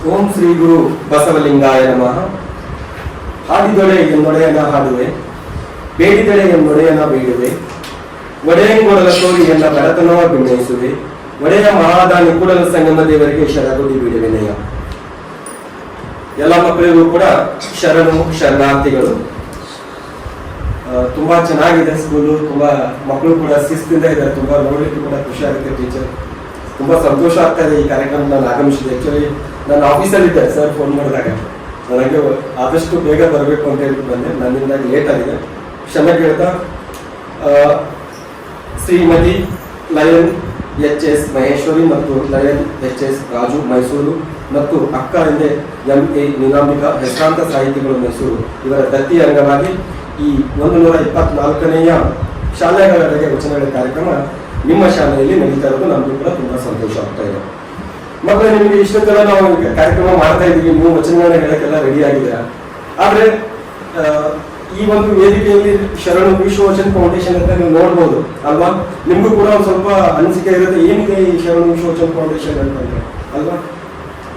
ಓಂ ಶ್ರೀ ಗುರು ಬಸವಲಿಂಗಾಯ ನಮಃ. ಹಾಡಿದೊಡೆ ಎನ್ನೊಡೆಯನ ಹಾಡುವೆ, ಬೇಡಿದೆಡೆ ಎನ್ನೊಡೆಯನ ಬೇಡುವೆ, ಒಡೆಯಂಗೊಡಲ ತೋರಿ ಎನ್ನ ಬಡತನವ ಬಿನ್ನಯಿಸುವೆ, ಒಡೆಯ ಮಹಾದಾನಿ ಕೂಡಲ ಸಂಗಮ ದೇವರಿಗೆ ಶರಣುಡಿ ಬಿಡುವೆನೆಯ. ಎಲ್ಲ ಮಕ್ಕಳಿಗೂ ಕೂಡ ಶರಣು ಶರಣಾರ್ಥಿಗಳು. ತುಂಬಾ ಚೆನ್ನಾಗಿದೆ ಸ್ಕೂಲು, ತುಂಬಾ ಮಕ್ಕಳು ಕೂಡ ಶಿಸ್ತಿಂದ ಇದ್ದಾರೆ, ತುಂಬಾ ನೋಡ್ಲಿಕ್ಕೆ ಕೂಡ ಖುಷಿ ಆಗುತ್ತೆ. ಟೀಚರ್ ತುಂಬಾ ಸಂತೋಷ ಆಗ್ತಾ ಇದೆ ಈ ಕಾರ್ಯಕ್ರಮ ನಾನು ಆಗಮಿಸಿದೆ. ಆಕ್ಚುಲಿ ನಾನು ಆಫೀಸಲ್ಲಿ ಇದ್ದೆ, ಸರ್ ಫೋನ್ ಮಾಡಿದಾಗ ನನಗೆ ಆದಷ್ಟು ಬೇಗ ಬರಬೇಕು ಅಂತ ಹೇಳಿ ಬಂದೆ. ನನ್ನಿಂದಾಗಿ ಲೇಟ್ ಆಗಿದೆ, ಕ್ಷಮೆ ಕೇಳ್ತಾ. ಶ್ರೀಮತಿ ಲಯನ್ ಎಚ್.ಎಸ್. ಮಹೇಶ್ವರಿ ಮತ್ತು ಲಯನ್ ಎಚ್.ಎಸ್. ರಾಜು ಮೈಸೂರು ಮತ್ತು ಅಕ್ಕ ಎಂದೇ ಎಂ.ಎ. ನಿನಾಂಬಿಕಾ ಹೆಸರಾಂತ ಸಾಹಿತಿಗಳು ಮೈಸೂರು ಇವರ ದತ್ತಿ ಅಂಗವಾಗಿ ಈ 124ನೇಯ ಶಾಲೆಗಳಿಗೆ ವಚನಗಳ ಕಾರ್ಯಕ್ರಮ ನಿಮ್ಮ ಶಾಲೆಯಲ್ಲಿ ನಡೀತಾ ಇರೋದು ನಮಗೂ ಕೂಡ ತುಂಬಾ ಸಂತೋಷ ಆಗ್ತಾ ಇದೆ. ಮಕ್ಕಳು, ನಿಮಗೆ ಇಷ್ಟೊತ್ತೆಲ್ಲ ನಾವು ಕಾರ್ಯಕ್ರಮ ಮಾಡ್ತಾ ಇದ್ದೀವಿ, ನೀವು ವಚನಗಳನ್ನ ಹೇಳಕ್ಕೆಲ್ಲ ರೆಡಿ ಆಗಿದ್ದೀರಾ. ಆದ್ರೆ ಈ ಒಂದು ವೇದಿಕೆಯಲ್ಲಿ ಶರಣು ವಿಶ್ವವಚನ ಫೌಂಡೇಶನ್ ಅಂತ ನೀವು ನೋಡ್ಬೋದು ಅಲ್ವಾ? ನಿಮ್ಗೂ ಕೂಡ ಒಂದು ಸ್ವಲ್ಪ ಅನಿಸಿಕೆ ಇರುತ್ತೆ, ಏನಿದೆ ಈ ಶರಣು ವಿಶ್ವವಚನ ಫೌಂಡೇಶನ್ ಅಂತಂದ್ರೆ ಅಲ್ವಾ?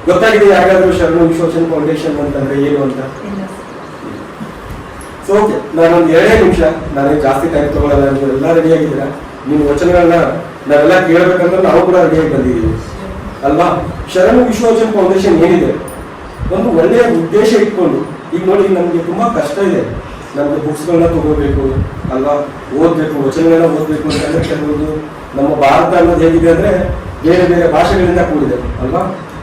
ಗೊತ್ತಾಗಿದೆ ಯಾರಾದ್ರೂ ಶರಣು ವಿಶ್ವವಚನ ಫೌಂಡೇಶನ್ ಅಂತಂದ್ರೆ ಏನು ಅಂತ? ಸೊ ಓಕೆ, ನಾನೊಂದು 2 ನಿಮಿಷ, ನಾನೇ ಜಾಸ್ತಿ ಟೈಮ್ ತಗೊಳ್ಳಲ್ಲ. ನೀವೆಲ್ಲ ರೆಡಿ ಆಗಿದ್ದೀರಾ? ನೀವು ವಚನಗಳನ್ನ ನಾವೆಲ್ಲ ಕೇಳಬೇಕಂದ್ರೆ ನಾವು ಕೂಡ ರೆಡಿಯಾಗಿ ಬಂದಿದ್ದೀವಿ ಅಲ್ವಾ? ಶರಣು ವಿಶ್ವವಚನ ಫೌಂಡೇಶನ್ ಏನಿದೆ, ಒಂದು ಒಳ್ಳೆಯ ಉದ್ದೇಶ ಇಟ್ಕೊಂಡು, ಈಗ ನೋಡಿ ನಮ್ಗೆ ತುಂಬಾ ಕಷ್ಟ ಇದೆ, ನಮ್ಗೆ ಬುಕ್ಸ್ಗಳನ್ನ ತಗೋಬೇಕು ಅಲ್ವಾ, ಓದ್ಬೇಕು, ವಚನಗಳನ್ನ ಓದ್ಬೇಕು ಅಂತಂದ್ರೆ ಕೆಲವೊಂದು ನಮ್ಮ ಭಾರತ ಅನ್ನೋದು ಹೇಗಿದೆ ಅಂದ್ರೆ ಬೇರೆ ಬೇರೆ ಭಾಷೆಗಳಿಂದ ಕೂಡಿದೆ ಅಲ್ವಾ?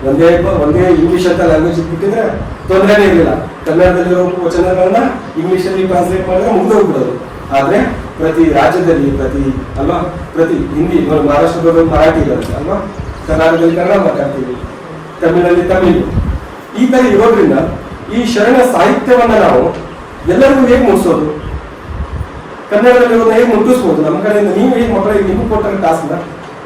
ಒಂದೇ ಇಂಗ್ಲಿಷ್ ಅಂತ ಲ್ಯಾಂಗ್ವೇಜ್ ಬಿಟ್ಟಿದ್ರೆ ತೊಂದರೆನೇ ಇರಲಿಲ್ಲ. ಕನ್ನಡದಲ್ಲಿರೋ ವಚನಗಳನ್ನ ಇಂಗ್ಲಿಷಲ್ಲಿ ಟ್ರಾನ್ಸ್ಲೇಟ್ ಮಾಡಿದ್ರೆ ಮುಗಿದೋಗ್ಬಿಡೋದು. ಆದ್ರೆ ಪ್ರತಿ ರಾಜ್ಯದಲ್ಲಿ ಪ್ರತಿ ಹಿಂದಿ, ಮಹಾರಾಷ್ಟ್ರದಲ್ಲಿ ಮರಾಠಿ ಇರುತ್ತೆ ಅಲ್ವಾ, ಕರ್ನಾಟಕದಲ್ಲಿ ಕನ್ನಡ ಮಾತಾಡ್ತೀವಿ, ತಮಿಳಲ್ಲಿ ತಮಿಳು, ಈ ತರ ಇರೋದ್ರಿಂದ ಈ ಶರಣ ಸಾಹಿತ್ಯವನ್ನ ನಾವು ಎಲ್ಲರಿಗೂ ಹೇಗೆ ಮುಗಿಸೋದು, ಕನ್ನಡದಲ್ಲಿರೋದನ್ನ ಹೇಗೆ ಮುಟ್ಟಿಸ್ಬೋದು ನಮ್ಮ ಕಡೆಯಿಂದ? ನೀವು ಹೇಗೆ ಮಕ್ಕಳಿಗೆ ನಿಮ್ಗೆ ಕೊಟ್ಟ ಟಾಸ್ಕ್ನ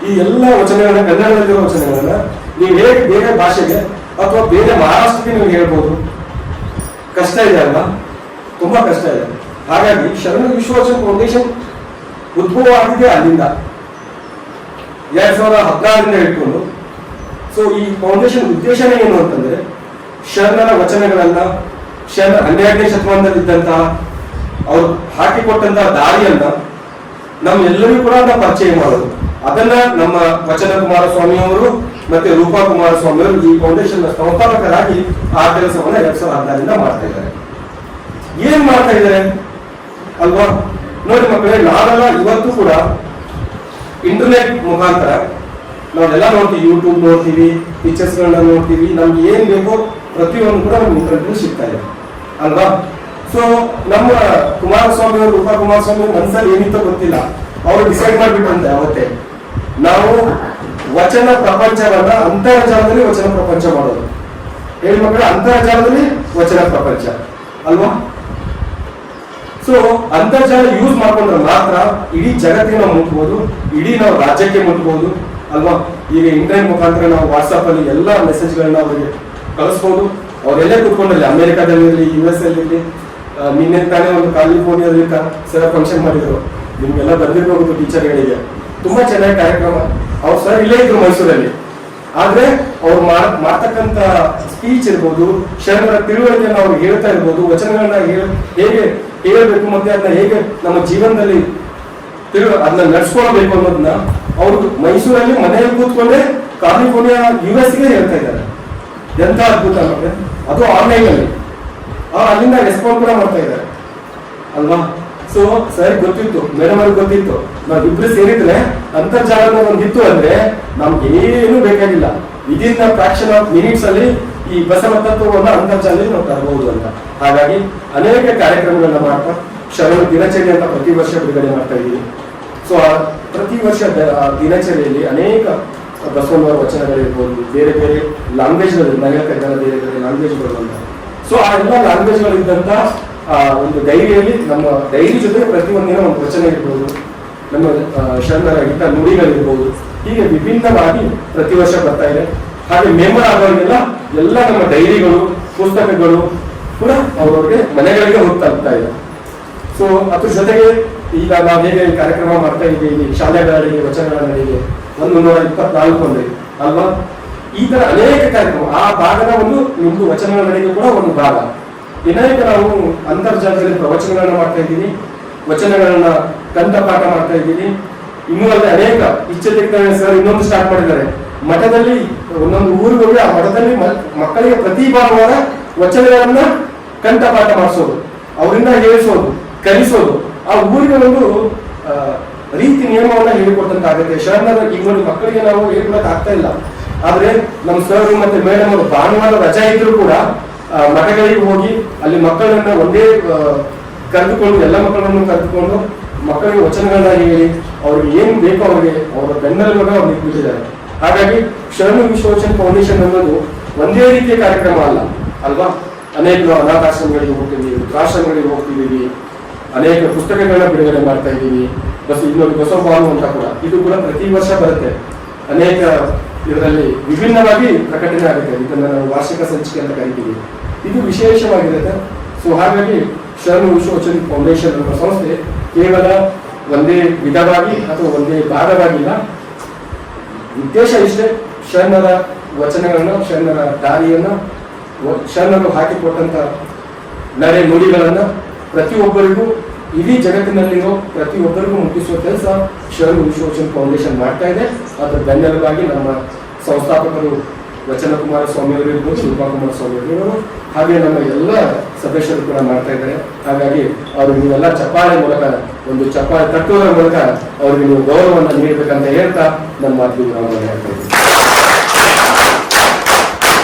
ಈ ಎಲ್ಲ ವಚನಗಳನ್ನ, ಕನ್ನಡದಲ್ಲಿರೋ ವಚನಗಳನ್ನ ನೀವು ಹೇಗೆ ಬೇರೆ ಭಾಷೆಗೆ ಅಥವಾ ಬೇರೆ ಮಹಾರಾಷ್ಟ್ರಕ್ಕೆ ನೀವು ಹೇಳ್ಬೋದು? ಕಷ್ಟ ಇದೆ ಅಲ್ವಾ? ತುಂಬಾ ಕಷ್ಟ ಇದೆ. ಹಾಗಾಗಿ ಶರಣ ವಿಶ್ವವಚನ ಫೌಂಡೇಶನ್ ಉದ್ಭವ ಆಗಿದೆ ಅಲ್ಲಿಂದ 2016ರಿಂದ ಇಟ್ಕೊಂಡು. ಸೊ ಈ ಫೌಂಡೇಶನ್ ಉದ್ದೇಶನೇ ಏನು ಅಂತಂದ್ರೆ, ಶರಣರ ವಚನಗಳನ್ನ, ಶರಣ 12ನೇ ಶತಮಾನದಲ್ಲಿದ್ದಂತಹ ಅವ್ರು ಹಾಕಿಕೊಟ್ಟಂತಹ ದಾರಿಯನ್ನ ನಮ್ಮೆಲ್ಲರಿಗೂ ಕೂಡ ಪರಿಚಯ ಮಾಡೋದು. ಅದನ್ನ ನಮ್ಮ ವಚನ ಕುಮಾರಸ್ವಾಮಿ ಅವರು ಮತ್ತೆ ರೂಪಾ ಕುಮಾರಸ್ವಾಮಿ ಅವರು ಈ ಫೌಂಡೇಶನ್ ಸಂಸ್ಥಾಪಕರಾಗಿ ಆ ಕೆಲಸವನ್ನ 2016ರಿಂದ ಮಾಡ್ತಾ ಇದ್ದಾರೆ. ಏನ್ ಮಾಡ್ತಾ ಇದ್ದಾರೆ ಅಲ್ವಾ? ನೋಡಿ ಮಕ್ಕಳೇ, ನಾವೆಲ್ಲ ಇವತ್ತು ಕೂಡ ಇಂಟರ್ನೆಟ್ ಮುಖಾಂತರ ನಾವೆಲ್ಲ ನೋಡ್ತೀವಿ, ಯೂಟ್ಯೂಬ್ ನೋಡ್ತೀವಿ, ಪಿಕ್ಚರ್ಸ್ ಗಳನ್ನ ನೋಡ್ತೀವಿ, ನಮ್ಗೆ ಏನ್ ಬೇಕೋ ಪ್ರತಿಯೊಂದು ಕೂಡ ನಮ್ಗೆ ಇಂಟರ್ನೆಟ್ ಸಿಗ್ತಾ ಇದೆ ಅಲ್ವಾ? ಸೊ ನಮ್ಮ ಕುಮಾರಸ್ವಾಮಿ ಅವರು, ರೂಪಾ ಕುಮಾರಸ್ವಾಮಿ ಮನಸ್ಸಲ್ಲಿ ಏನಿತ್ತೋ ಗೊತ್ತಿಲ್ಲ, ಅವರು ಡಿಸೈಡ್ ಮಾಡ್ಬಿಟ್ಟಂತೆ ಅವತ್ತೇ, ನಾವು ವಚನ ಪ್ರಪಂಚವನ್ನ ಅಂತರ್ಜಾಲದಲ್ಲಿ ವಚನ ಪ್ರಪಂಚ ಮಾಡೋದು. ಹೇಳಿ ಮಕ್ಕಳು, ಅಂತರ್ಜಾಲದಲ್ಲಿ ವಚನ ಪ್ರಪಂಚ ಅಲ್ವಾ? ಸೊ ಅಂತರ್ಜಾಲ ಯೂಸ್ ಮಾಡ್ಕೊಂಡ್ರೆ ಮಾತ್ರ ಇಡೀ ಜಗತ್ತಿಗೆ ನಾವು ಮುಟ್ಬೋದು, ಇಡೀ ನಾವು ರಾಜ್ಯಕ್ಕೆ ಮುಟ್ಬೋದು ಅಲ್ವಾ? ಈಗ ಇಂಟರ್ನೆಟ್ ಮುಖಾಂತರ ನಾವು ವಾಟ್ಸ್ಆಪ್ ಅಲ್ಲಿ ಎಲ್ಲ ಮೆಸೇಜ್ಗಳನ್ನ ಅವರಿಗೆ ಕಳಿಸ್ಬೋದು. ಅವರೆಲ್ಲೇ ಕೂತ್ಕೊಂಡ್ರಲ್ಲಿ, ಅಮೆರಿಕಾದಲ್ಲಿ, US ಅಲ್ಲಿ, ನಿನ್ನೆ ತಾನೇ ಒಂದು ಕ್ಯಾಲಿಫೋರ್ನಿಯಾದಲ್ಲಿ ಸರ್ ಫಂಕ್ಷನ್ ಮಾಡಿದ್ರು, ನಿಮ್ಗೆಲ್ಲ ಬಂದಿರ್ಬೋದು ಟೀಚರ್ಗಳಿಗೆ. ತುಂಬಾ ಚೆನ್ನಾಗಿ ಕಾರ್ಯಕ್ರಮ. ಅವ್ರು ಸರ್ ಇಲ್ಲೇ ಇದ್ರು ಮೈಸೂರಲ್ಲಿ, ಆದ್ರೆ ಅವ್ರು ಮಾಡ್ತಕ್ಕಂತ ಸ್ಪೀಚ್ ಇರ್ಬೋದು, ಶರಣರ ತಿಳುವಳಿಕೆಯನ್ನು ಅವ್ರು ಹೇಳ್ತಾ ಇರ್ಬೋದು, ವಚನಗಳನ್ನ ಹೇಗೆ ಹೇಳಬೇಕು ಮತ್ತೆ ಅದನ್ನ ಹೇಗೆ ನಮ್ಮ ಜೀವನದಲ್ಲಿ ಅದನ್ನ ನಡ್ಸ್ಕೊಳ್ಬೇಕು ಅನ್ನೋದನ್ನ ಅವರು ಮೈಸೂರಲ್ಲಿ ಮನೆಯಲ್ಲಿ ಕೂತ್ಕೊಂಡೆ ಕ್ಯಾಲಿಫೋರ್ನಿಯಾ US ಹೇಳ್ತಾ ಇದ್ದಾರೆ. ಎಂತ ಅದ್ಭುತ ಮತ್ತೆ, ಅದು ಆನ್ಲೈನ್ ಅಲ್ಲಿ ಅಲ್ಲಿಂದ ರೆಸ್ಪಾಂಡ್ ಕೂಡ ಮಾಡ್ತಾ ಇದ್ದಾರೆ ಅಲ್ವಾ? ಸೊ ಸರ್ ಗೊತ್ತಿತ್ತು, ಮೇಡಮ್ ಅವ್ರಿಗೆ ಗೊತ್ತಿತ್ತು, ನಾವಿಬ್ರು ಸೇರಿದ್ರೆ ಅಂತರ್ಜಾಲ ಒಂದಿತ್ತು ಅಂದ್ರೆ ನಮ್ಗೆ ಏನು ಬೇಕಾಗಿಲ್ಲ, within the fraction of minutes ಅಲ್ಲಿ ಈ ಬಸವ ತತ್ವವನ್ನ ಅಂತರ್ಜಾಲದಲ್ಲಿ ನಾವು ತರಬಹುದು ಅಂತ. ಹಾಗಾಗಿ ಅನೇಕ ಕಾರ್ಯಕ್ರಮಗಳನ್ನ ಮಾಡ್ತಾ ಶರಣ ದಿನಚರಿ ಅಂತ ಪ್ರತಿ ವರ್ಷ ಬಿಡುಗಡೆ ಮಾಡ್ತಾ ಇದ್ದೀವಿ. ಸೊ ಪ್ರತಿ ವರ್ಷ ದಿನಚರಿಯಲ್ಲಿ ಅನೇಕ ಬಸವಣ್ಣವರ ವಚನಗಳಿರ್ಬೋದು, ಬೇರೆ ಬೇರೆ ಲ್ಯಾಂಗ್ವೇಜ್ಗಳು, ಬೇರೆ ಬೇರೆ ಲ್ಯಾಂಗ್ವೇಜ್ಗಳು ಅಂತ. ಸೊ ಆ ಎಲ್ಲ ಲ್ಯಾಂಗ್ವೇಜ್ಗಳಿದ್ದಂತ ಒಂದು ಡೈರಿಯಲ್ಲಿ, ನಮ್ಮ ಡೈರಿ ಜೊತೆ ಪ್ರತಿಯೊಂದಿನ ಒಂದು ವಚನ ಇರ್ಬೋದು, ನಮ್ಮ ಶರಣರ ಹಿತ ನುಡಿಗಳಿರ್ಬೋದು, ಹೀಗೆ ವಿಭಿನ್ನವಾಗಿ ಪ್ರತಿ ವರ್ಷ ಬರ್ತಾ ಇದೆ. ಹಾಗೆ ಮೆಂಬರ್ ಆಗೋರಿಗೆಲ್ಲ ಎಲ್ಲ ನಮ್ಮ ಡೈರಿಗಳು, ಪುಸ್ತಕಗಳು ಕೂಡ ಅವರವರಿಗೆ ಮನೆಗಳಿಗೆ ಹೋಗ್ತಾ ಇದೆ. ಸೊ ಅದ್ರ ಜೊತೆಗೆ ಈಗ ನಾವು ಹೇಗೆ ಕಾರ್ಯಕ್ರಮ ಮಾಡ್ತಾ ಇದ್ದೀವಿ ಶಾಲೆಗಳಿಗೆ, ವಚನಗಳ ನಡಿಗೆ 124 ಅಲ್ವಾ? ಈ ತರ ಅನೇಕ ಕಾರ್ಯಕ್ರಮ, ಆ ಭಾಗದ ಒಂದು ನಿಮ್ದು ವಚನಗಳ ನಡೆಗೂ ಕೂಡ ಒಂದು ಭಾಗ. ಅನೇಕ ನಾವು ಅಂತರ್ಜಾಲದಲ್ಲಿ ಪ್ರವಚನಗಳನ್ನ ಮಾಡ್ತಾ ಇದ್ದೀವಿ, ವಚನಗಳನ್ನ ಕಂಠಪಾಠ ಮಾಡ್ತಾ ಇದ್ದೀವಿ. ಇನ್ನೂ ಅಲ್ಲದೆ ಅನೇಕ ಇಚ್ಛೆ ಸರ್ ಇನ್ನೊಂದು ಸ್ಟಾರ್ಟ್ ಮಾಡಿದ್ದಾರೆ, ಮಠದಲ್ಲಿ ಒಂದೊಂದು ಊರಿಗೆ ಹೋಗಿ ಆ ಮಠದಲ್ಲಿ ಮಕ್ಕಳಿಗೆ ಪ್ರತಿ ಭಾನುವಾರ ವಚನಗಳನ್ನ ಕಂಠಪಾಠ ಮಾಡಿಸೋದು, ಅವರಿಂದ ಹೇಳಿಸೋದು, ಕಲಿಸೋದು, ಆ ಊರಿಗೆ ಒಂದು ರೀತಿ ನಿಯಮವನ್ನ ಹೇಳಿಕೊಟ್ಟಂತ ಆಗುತ್ತೆ. ಶರಣರ ಈಗ ನೋಡಿ ಮಕ್ಕಳಿಗೆ ನಾವು ಹೇಳ್ಕೊಳಕ್ ಆಗ್ತಾ ಇಲ್ಲ, ಆದ್ರೆ ನಮ್ಮ ಸರ್ ಮತ್ತೆ ಮೇಡಮ್ ಅವರು ಭಾನುವಾರ ರಜಾ ಇದ್ರು ಕೂಡ ಮಠಗಳಿಗೆ ಹೋಗಿ ಅಲ್ಲಿ ಮಕ್ಕಳನ್ನ ಒಂದೇ ಕರೆದುಕೊಂಡು, ಎಲ್ಲ ಮಕ್ಕಳನ್ನು ಕರೆದುಕೊಂಡು ಮಕ್ಕಳಿಗೆ ವಚನಗಳನ್ನ ಹೇಳಿ ಅವ್ರಿಗೆ ಏನ್ ಬೇಕೋ ಅವ್ರಿಗೆ ಅವರ ಬೆನ್ನೆಲುಬಾಗ ಅವ್ರಿಗೆ ಬಿಟ್ಟಿದ್ದಾರೆ. ಹಾಗಾಗಿ ಶರಣ ವಿಶ್ವವಚನ ಫೌಂಡೇಶನ್ ಅನ್ನೋದು ಒಂದೇ ರೀತಿಯ ಕಾರ್ಯಕ್ರಮ ಅಲ್ಲ ಅಲ್ವಾ. ಅನೇಕ ನಾವು ಅನಾಥಾಶ್ರಮಗಳಿಗೆ ಹೋಗ್ತಿದ್ದೀವಿ, ವೃದ್ಧಾಶ್ರಮಗಳಿಗೆ ಹೋಗ್ತಿದ್ದೀವಿ, ಅನೇಕ ಪುಸ್ತಕಗಳನ್ನ ಬಿಡುಗಡೆ ಮಾಡ್ತಾ ಇದ್ದೀವಿ. ಇನ್ನೊಂದು ಬಸವಭಾನು ಅಂತ ಕೂಡ, ಇದು ಕೂಡ ಪ್ರತಿ ವರ್ಷ ಬರುತ್ತೆ. ಅನೇಕ ಇದರಲ್ಲಿ ವಿಭಿನ್ನವಾಗಿ ಪ್ರಕಟಣೆ ಆಗುತ್ತೆ, ಇದನ್ನ ನಾವು ವಾರ್ಷಿಕ ಸಂಚಿಕೆ ಅಂತ ಕರಿತೀವಿ. ಇದು ವಿಶೇಷವಾಗಿರುತ್ತೆ. ಸೊ ಹಾಗಾಗಿ ಶರಣ ವಿಶ್ವವಚನ ಫೌಂಡೇಶನ್ ಅನ್ನೋ ಸಂಸ್ಥೆ ಕೇವಲ ಒಂದೇ ವಿಧವಾಗಿ ಅಥವಾ ಒಂದೇ ಭಾಗವಾಗಿಲ್ಲ. ಉದ್ದೇಶ ಇಷ್ಟೇ, ಶರಣರ ವಚನಗಳನ್ನ, ಶರಣರ ದಾರಿಯನ್ನ, ಶರಣರು ಹಾಕಿಕೊಟ್ಟಂತ ನಡೆ ನುಡಿಗಳನ್ನ ಪ್ರತಿಯೊಬ್ಬರಿಗೂ, ಇಡೀ ಜಗತ್ತಿನಲ್ಲಿರೋ ಪ್ರತಿಯೊಬ್ಬರಿಗೂ ಮುಟ್ಟಿಸುವ ಕೆಲಸ ಶರಣ ವಿಶ್ವವಚನ ಫೌಂಡೇಶನ್ ಮಾಡ್ತಾ ಇದೆ. ಅದರ ಬೆನ್ನೆಲುಬಾಗಿ ನಮ್ಮ ಸಂಸ್ಥಾಪಕರು ವಚನಕುಮಾರ ಸ್ವಾಮಿಯವರು ಇರ್ಬೋದು, ಶಿಲ್ಪಾಕುಮಾರ ಸ್ವಾಮಿಯವರು, ಹಾಗೆ ನಮ್ಮ ಎಲ್ಲ ಸದಸ್ಯರು ಕೂಡ ಮಾಡ್ತಾ ಇದ್ದಾರೆ. ಹಾಗಾಗಿ ಅವ್ರಿಗೆ ನೀವೆಲ್ಲ ಚಪ್ಪಾಳೆ ಮೂಲಕ, ಒಂದು ಚಪ್ಪಾಳೆ ತಟ್ಟುವುದರ ಮೂಲಕ ಅವ್ರಿಗೆ ನೀವು ಗೌರವವನ್ನು ನೀಡಬೇಕಂತ ಹೇಳ್ತಾ ನನ್ನ ಮಾತು ಹೇಳ್ತಾ ಇದ್ದೀನಿ.